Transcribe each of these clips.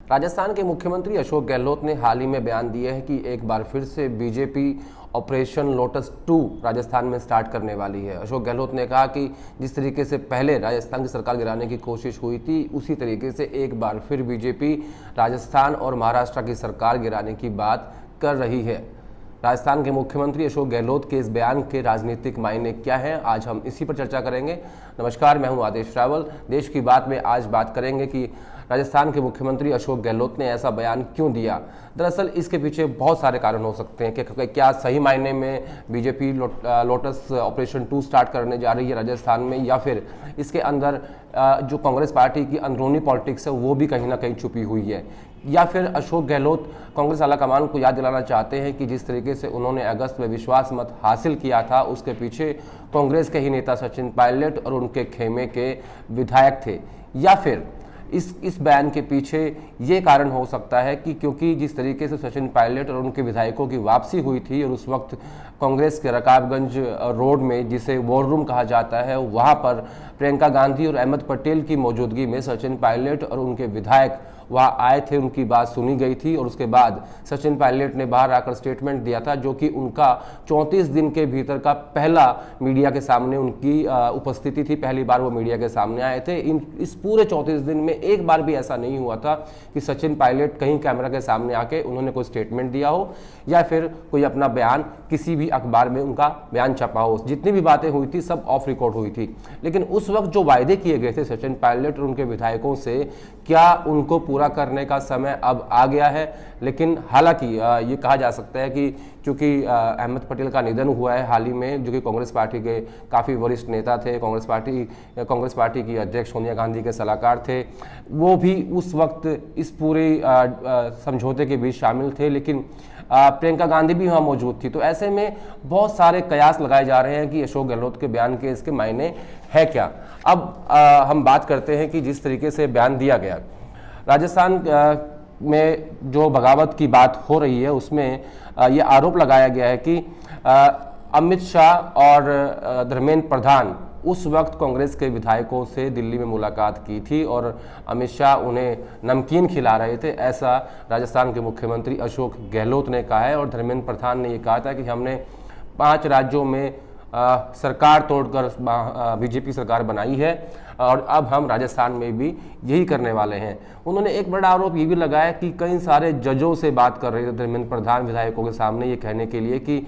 राजस्थान के मुख्यमंत्री अशोक गहलोत ने हाल ही में बयान दिया है कि एक बार फिर से बीजेपी ऑपरेशन लोटस 2 राजस्थान में स्टार्ट करने वाली है। अशोक गहलोत ने कहा कि जिस तरीके से पहले राजस्थान की सरकार गिराने की कोशिश हुई थी, उसी तरीके से एक बार फिर बीजेपी राजस्थान और महाराष्ट्र की सरकार गिराने की बात कर रही है। राजस्थान के मुख्यमंत्री अशोक गहलोत के इस बयान के राजनीतिक मायने क्या हैं, आज हम इसी पर चर्चा करेंगे। नमस्कार, मैं हूं आदेश रावल। देश की बात में आज बात करेंगे कि राजस्थान के मुख्यमंत्री अशोक गहलोत ने ऐसा बयान क्यों दिया। दरअसल इसके पीछे बहुत सारे कारण हो सकते हैं कि क्या सही मायने में बीजेपी लोटस ऑपरेशन 2 स्टार्ट करने जा रही है राजस्थान में, या फिर इसके अंदर जो कांग्रेस पार्टी की अंदरूनी पॉलिटिक्स है वो भी कहीं ना कहीं छुपी हुई है, या फिर अशोक गहलोत कांग्रेस आलाकमान को याद दिलाना चाहते हैं कि जिस तरीके से उन्होंने अगस्त में विश्वास मत हासिल किया था उसके पीछे कांग्रेस के ही नेता सचिन पायलट और उनके खेमे के विधायक थे, या फिर इस बयान के पीछे ये कारण हो सकता है कि क्योंकि जिस तरीके से सचिन पायलट और उनके विधायकों की वापसी हुई थी और उस वक्त कांग्रेस के रकाबगंज रोड में, जिसे वॉर रूम कहा जाता है, वहाँ पर प्रियंका गांधी और अहमद पटेल की मौजूदगी में सचिन पायलट और उनके विधायक वहाँ आए थे, उनकी बात सुनी गई थी और उसके बाद सचिन पायलट ने बाहर आकर स्टेटमेंट दिया था, जो कि उनका 34 दिन के भीतर का पहला मीडिया के सामने उनकी उपस्थिति थी। पहली बार वो मीडिया के सामने आए थे। इस पूरे 34 दिन में एक बार भी ऐसा नहीं हुआ था कि सचिन पायलट कहीं कैमरा के सामने आके उन्होंने कोई स्टेटमेंट दिया हो या फिर कोई अपना बयान किसी भी अखबार में उनका बयान छपा हो। जितनी भी बातें हुई थी सब ऑफ रिकॉर्ड हुई थी। लेकिन उस वक्त जो वायदे किए गए थे सचिन पायलट और उनके विधायकों से, क्या उनको पूरा करने का समय अब आ गया है? लेकिन हालांकि ये कहा जा सकता है कि चूंकि अहमद पटेल का निधन हुआ है हाल ही में, जो कि कांग्रेस पार्टी के काफ़ी वरिष्ठ नेता थे, कांग्रेस पार्टी की अध्यक्ष सोनिया गांधी के सलाहकार थे, वो भी उस वक्त इस पूरे समझौते के बीच शामिल थे, लेकिन प्रियंका गांधी भी वहाँ मौजूद थी। तो ऐसे में बहुत सारे कयास लगाए जा रहे हैं कि अशोक गहलोत के बयान के इसके मायने है क्या। अब हम बात करते हैं कि जिस तरीके से बयान दिया गया, राजस्थान में जो बगावत की बात हो रही है उसमें ये आरोप लगाया गया है कि अमित शाह और धर्मेंद्र प्रधान उस वक्त कांग्रेस के विधायकों से दिल्ली में मुलाकात की थी और अमित शाह उन्हें नमकीन खिला रहे थे, ऐसा राजस्थान के मुख्यमंत्री अशोक गहलोत ने कहा है। और धर्मेंद्र प्रधान ने ये कहा था कि हमने 5 राज्यों में सरकार तोड़कर बीजेपी सरकार बनाई है और अब हम राजस्थान में भी यही करने वाले हैं। उन्होंने एक बड़ा आरोप ये भी लगाया कि कई सारे जजों से बात कर रहे थे धर्मेंद्र प्रधान विधायकों के सामने, ये कहने के लिए कि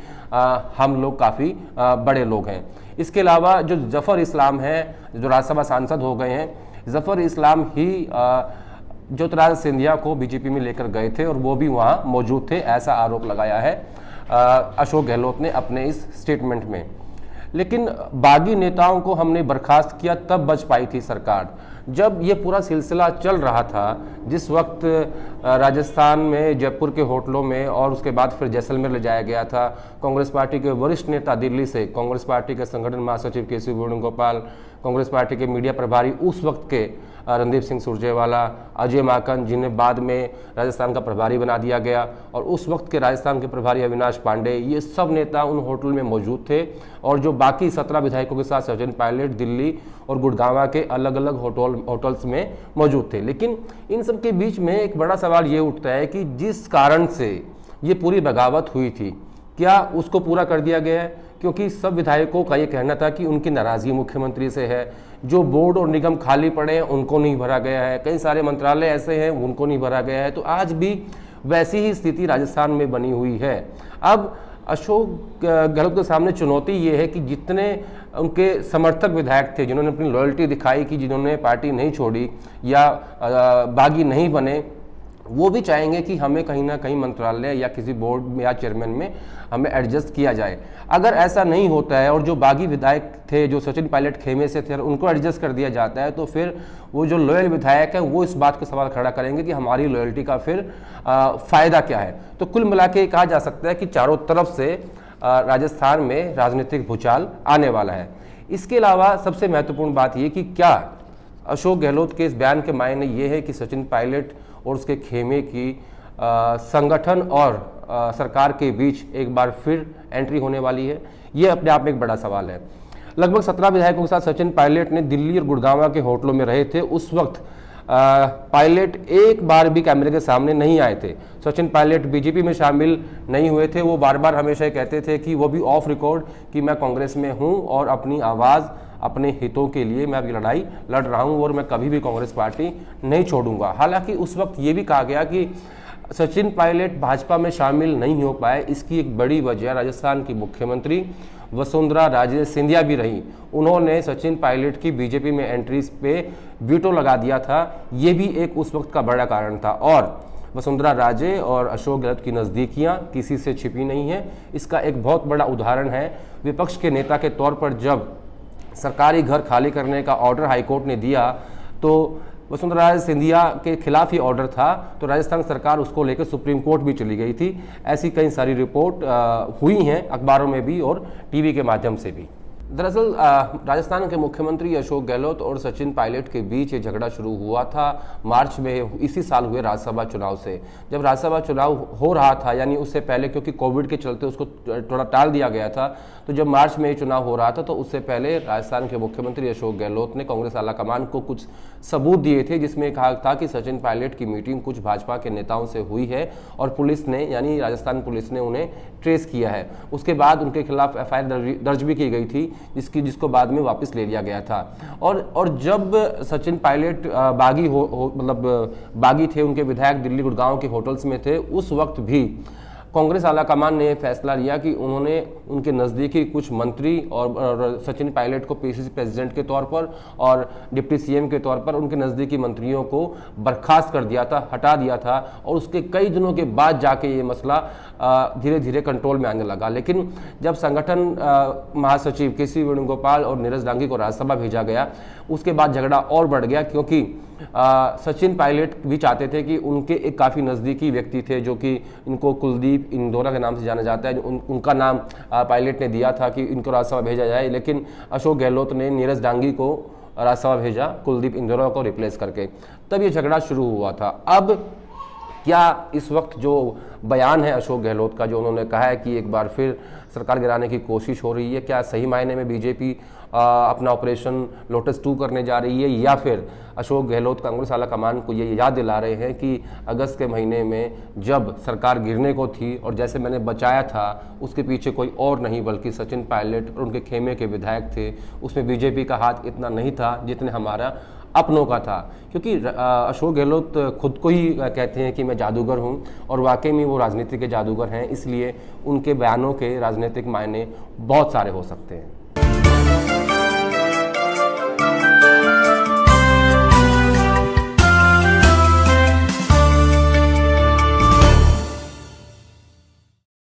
हम लोग काफ़ी बड़े लोग हैं। इसके अलावा जो जफर इस्लाम है, जो राज्यसभा सांसद हो गए हैं, जफर इस्लाम ही ज्योतिरादित्य सिंधिया को बीजेपी में लेकर गए थे और वो भी वहाँ मौजूद थे, ऐसा आरोप लगाया है अशोक गहलोत ने अपने इस स्टेटमेंट में। लेकिन बागी नेताओं को हमने बर्खास्त किया तब बच पाई थी सरकार, जब ये पूरा सिलसिला चल रहा था, जिस वक्त राजस्थान में जयपुर के होटलों में और उसके बाद फिर जैसलमेर ले जाया गया था। कांग्रेस पार्टी के वरिष्ठ नेता दिल्ली से, कांग्रेस पार्टी के संगठन महासचिव केसी वेणुगोपाल, कांग्रेस पार्टी के मीडिया प्रभारी उस वक्त के रणदीप सिंह सुरजेवाला, अजय माकन, जिन्हें बाद में राजस्थान का प्रभारी बना दिया गया, और उस वक्त के राजस्थान के प्रभारी अविनाश पांडे, ये सब नेता उन होटल में मौजूद थे। और जो बाकी 17 विधायकों के साथ सचिन पायलट दिल्ली और गुड़गांव के अलग अलग होटल्स में मौजूद थे। लेकिन इन सब के बीच में एक बड़ा सवाल ये उठता है कि जिस कारण से ये पूरी बगावत हुई थी, क्या उसको पूरा कर दिया गया है? क्योंकि सब विधायकों का ये कहना था कि उनकी नाराजगी मुख्यमंत्री से है। जो बोर्ड और निगम खाली पड़े हैं उनको नहीं भरा गया है, कई सारे मंत्रालय ऐसे हैं उनको नहीं भरा गया है। तो आज भी वैसी ही स्थिति राजस्थान में बनी हुई है। अब अशोक गहलोत के सामने चुनौती ये है कि जितने उनके समर्थक विधायक थे जिन्होंने अपनी लॉयल्टी दिखाई, कि जिन्होंने पार्टी नहीं छोड़ी या बागी नहीं बने, वो भी चाहेंगे कि हमें कहीं ना कहीं मंत्रालय या किसी बोर्ड में या चेयरमैन में हमें एडजस्ट किया जाए। अगर ऐसा नहीं होता है और जो बागी विधायक थे, जो सचिन पायलट खेमे से थे, उनको एडजस्ट कर दिया जाता है, तो फिर वो जो लॉयल विधायक हैं वो इस बात का सवाल खड़ा करेंगे कि हमारी लॉयल्टी का फिर फ़ायदा क्या है। तो कुल मिला के कहा जा सकता है कि चारों तरफ से राजस्थान में राजनीतिक भूचाल आने वाला है। इसके अलावा सबसे महत्वपूर्ण बात ये कि क्या अशोक गहलोत के इस बयान के मायने ये है कि सचिन पायलट और उसके खेमे की संगठन और सरकार के बीच एक बार फिर एंट्री होने वाली है? ये अपने आप में एक बड़ा सवाल है। लगभग 17 विधायकों के साथ सचिन पायलट ने दिल्ली और गुड़गांव के होटलों में रहे थे। उस वक्त पायलट एक बार भी कैमरे के सामने नहीं आए थे। सचिन पायलट बीजेपी में शामिल नहीं हुए थे। वो बार बार हमेशा ये कहते थे कि वो भी ऑफ रिकॉर्ड कि मैं कांग्रेस में हूं और अपनी आवाज़, अपने हितों के लिए मैं अभी लड़ाई लड़ रहा हूं और मैं कभी भी कांग्रेस पार्टी नहीं छोड़ूंगा। हालांकि उस वक्त ये भी कहा गया कि सचिन पायलट भाजपा में शामिल नहीं हो पाए, इसकी एक बड़ी वजह राजस्थान की मुख्यमंत्री वसुंधरा राजे सिंधिया भी रही। उन्होंने सचिन पायलट की बीजेपी में एंट्री पे वीटो लगा दिया था। ये भी एक उस वक्त का बड़ा कारण था। और वसुंधरा राजे और अशोक गहलोत की नज़दीकियां किसी से छिपी नहीं है। इसका एक बहुत बड़ा उदाहरण है, विपक्ष के नेता के तौर पर जब सरकारी घर खाली करने का ऑर्डर हाईकोर्ट ने दिया तो वसुंधरा राजे सिंधिया के खिलाफ ही ऑर्डर था, तो राजस्थान सरकार उसको लेकर सुप्रीम कोर्ट भी चली गई थी। ऐसी कई सारी रिपोर्ट हुई हैं अखबारों में भी और टीवी के माध्यम से भी। दरअसल राजस्थान के मुख्यमंत्री अशोक गहलोत और सचिन पायलट के बीच ये झगड़ा शुरू हुआ था मार्च में इसी साल हुए राज्यसभा चुनाव से। जब राज्यसभा चुनाव हो रहा था, यानी उससे पहले, क्योंकि कोविड के चलते उसको थोड़ा टाल दिया गया था, तो जब मार्च में ये चुनाव हो रहा था तो उससे पहले राजस्थान के मुख्यमंत्री अशोक गहलोत ने कांग्रेस आलाकमान को कुछ सबूत दिए थे, जिसमें कहा था कि सचिन पायलट की मीटिंग कुछ भाजपा के नेताओं से हुई है और पुलिस ने, यानी राजस्थान पुलिस ने उन्हें ट्रेस किया है। उसके बाद उनके खिलाफ एफआईआर दर्ज भी की गई थी, जिसको बाद में वापस ले लिया गया था। और जब सचिन पायलट बागी थे, उनके विधायक दिल्ली गुड़गांव के होटल्स में थे, उस वक्त भी कांग्रेस आलाकमान ने फैसला लिया कि उन्होंने उनके नज़दीकी कुछ मंत्री और सचिन पायलट को पीसीसी प्रेसिडेंट के तौर पर और डिप्टी सीएम के तौर पर उनके नज़दीकी मंत्रियों को बर्खास्त कर दिया था, हटा दिया था। और उसके कई दिनों के बाद जाके ये मसला धीरे धीरे कंट्रोल में आने लगा। लेकिन जब संगठन महासचिव केसी वेणुगोपाल और नीरज डांगी को राज्यसभा भेजा गया, उसके बाद झगड़ा और बढ़ गया, क्योंकि सचिन पायलट भी चाहते थे कि उनके एक काफ़ी नज़दीकी व्यक्ति थे जो कि इनको कुलदीप इंदौरा के नाम से जाना जाता है, उनका नाम पायलट ने दिया था कि इनको राज्यसभा भेजा जाए। लेकिन अशोक गहलोत ने नीरज डांगी को राज्यसभा भेजा कुलदीप इंदौरा को रिप्लेस करके, तब ये झगड़ा शुरू हुआ था। अब क्या इस वक्त जो बयान है अशोक गहलोत का, जो उन्होंने कहा है कि एक बार फिर सरकार गिराने की कोशिश हो रही है, क्या सही मायने में बीजेपी अपना ऑपरेशन लोटस 2 करने जा रही है, या फिर अशोक गहलोत कांग्रेस आलाकमान को ये याद दिला रहे हैं कि अगस्त के महीने में जब सरकार गिरने को थी और जैसे मैंने बचाया था, उसके पीछे कोई और नहीं बल्कि सचिन पायलट और उनके खेमे के विधायक थे। उसमें बीजेपी का हाथ इतना नहीं था जितने हमारा अपनों का था। क्योंकि अशोक गहलोत खुद को ही कहते हैं कि मैं जादूगर हूं, और वाकई में वो राजनीति के जादूगर हैं, इसलिए उनके बयानों के राजनीतिक मायने बहुत सारे हो सकते हैं।